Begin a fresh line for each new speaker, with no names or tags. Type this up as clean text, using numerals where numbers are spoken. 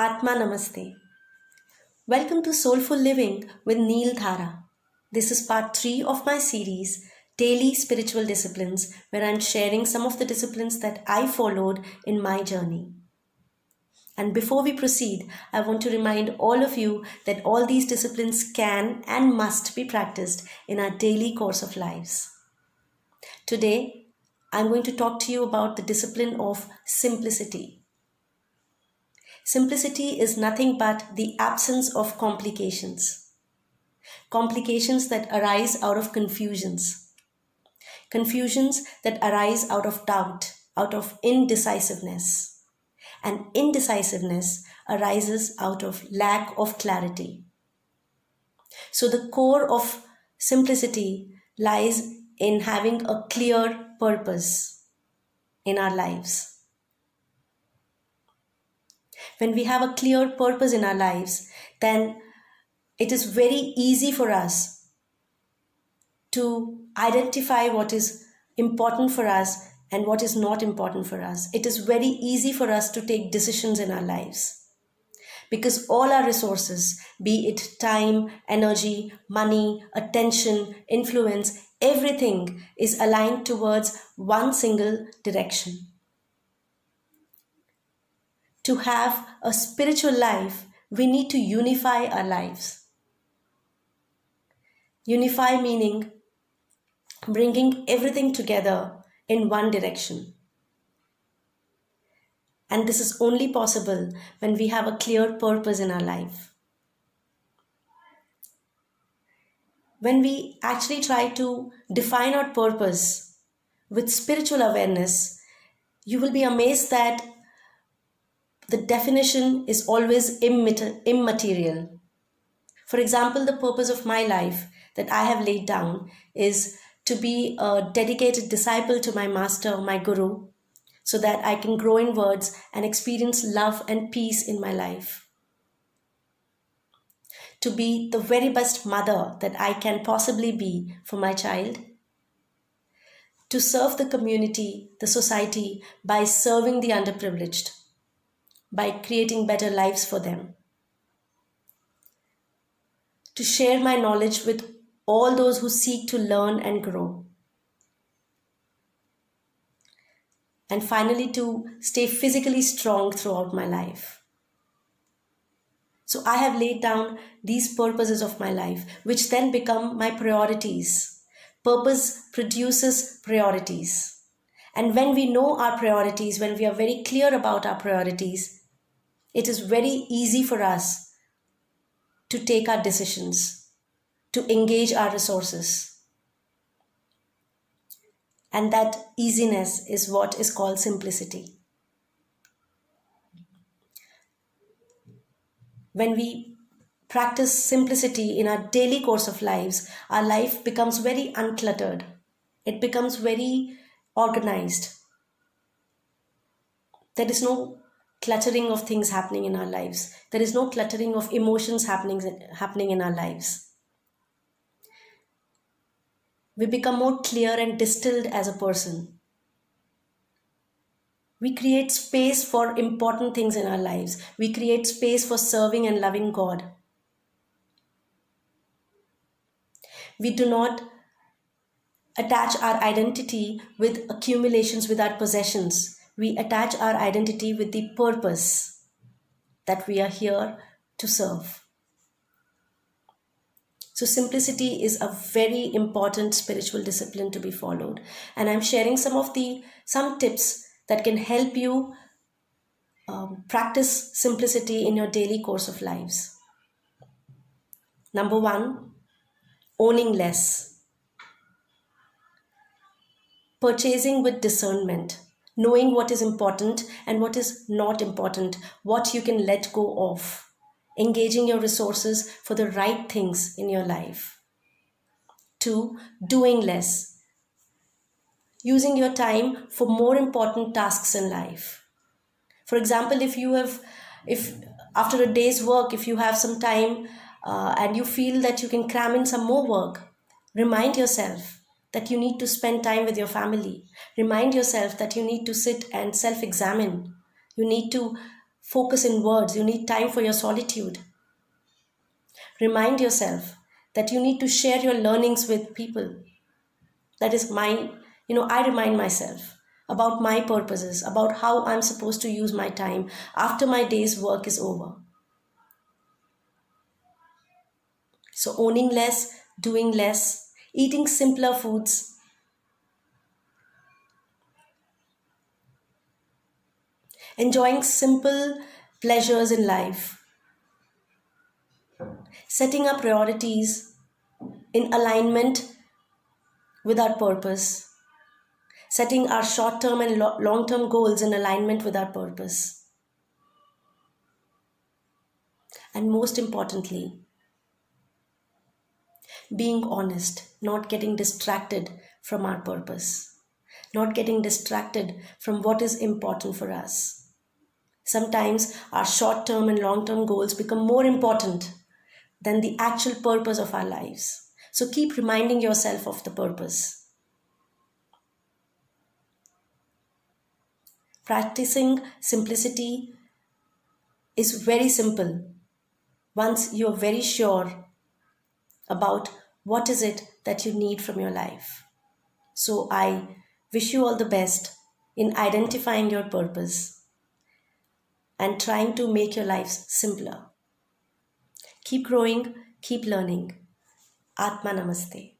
Atma Namaste. Welcome to Soulful Living with Neeldhara. This is part 3 of my series, Daily Spiritual Disciplines, where I'm sharing some of the disciplines that I followed in my journey. And before we proceed, I want to remind all of you that all these disciplines can and must be practiced in our daily course of lives. Today, I'm going to talk to you about the discipline of simplicity. Simplicity is nothing but the absence of complications. Complications that arise out of confusions. Confusions that arise out of doubt, out of indecisiveness. And indecisiveness arises out of lack of clarity. So the core of simplicity lies in having a clear purpose in our lives. When we have a clear purpose in our lives, then it is very easy for us to identify what is important for us and what is not important for us. It is very easy for us to take decisions in our lives because all our resources, be it time, energy, money, attention, influence, everything is aligned towards one single direction. To have a spiritual life, we need to unify our lives. Unify meaning bringing everything together in one direction. And this is only possible when we have a clear purpose in our life. When we actually try to define our purpose with spiritual awareness, you will be amazed that the definition is always immaterial. For example, the purpose of my life that I have laid down is to be a dedicated disciple to my master, my guru, so that I can grow in words and experience love and peace in my life. To be the very best mother that I can possibly be for my child. To serve the community, the society, by serving the underprivileged, by creating better lives for them. To share my knowledge with all those who seek to learn and grow. And finally, to stay physically strong throughout my life. So I have laid down these purposes of my life, which then become my priorities. Purpose produces priorities. And when we know our priorities, when we are very clear about our priorities, it is very easy for us to take our decisions, to engage our resources. And that easiness is what is called simplicity. When we practice simplicity in our daily course of lives, our life becomes very uncluttered. It becomes very organized. There is no cluttering of things happening in our lives. There is no cluttering of emotions happening in our lives. We become more clear and distilled as a person. We create space for important things in our lives. We create space for serving and loving God. We do not attach our identity with accumulations, with our possessions. We attach our identity with the purpose that we are here to serve. So simplicity is a very important spiritual discipline to be followed. And I'm sharing some tips that can help you practice simplicity in your daily course of lives. Number 1, owning less. Purchasing with discernment. Knowing what is important and what is not important. What you can let go of. Engaging your resources for the right things in your life. 2, doing less. Using your time for more important tasks in life. For example, if after a day's work, if you have some time and you feel that you can cram in some more work, remind yourself that you need to spend time with your family. Remind yourself that you need to sit and self-examine. You need to focus inwards. You need time for your solitude. Remind yourself that you need to share your learnings with people. That is I remind myself about my purposes, about how I'm supposed to use my time after my day's work is over. So, owning less, doing less, eating simpler foods, enjoying simple pleasures in life, setting up priorities in alignment with our purpose, setting our short term and long term goals in alignment with our purpose. And most importantly, being honest, not getting distracted from our purpose, not getting distracted from what is important for us. Sometimes our short term and long term goals become more important than the actual purpose of our lives. So keep reminding yourself of the purpose. Practicing simplicity is very simple once you're very sure about what is it that you need from your life. So I wish you all the best in identifying your purpose and trying to make your lives simpler. Keep growing, keep learning. Atma Namaste.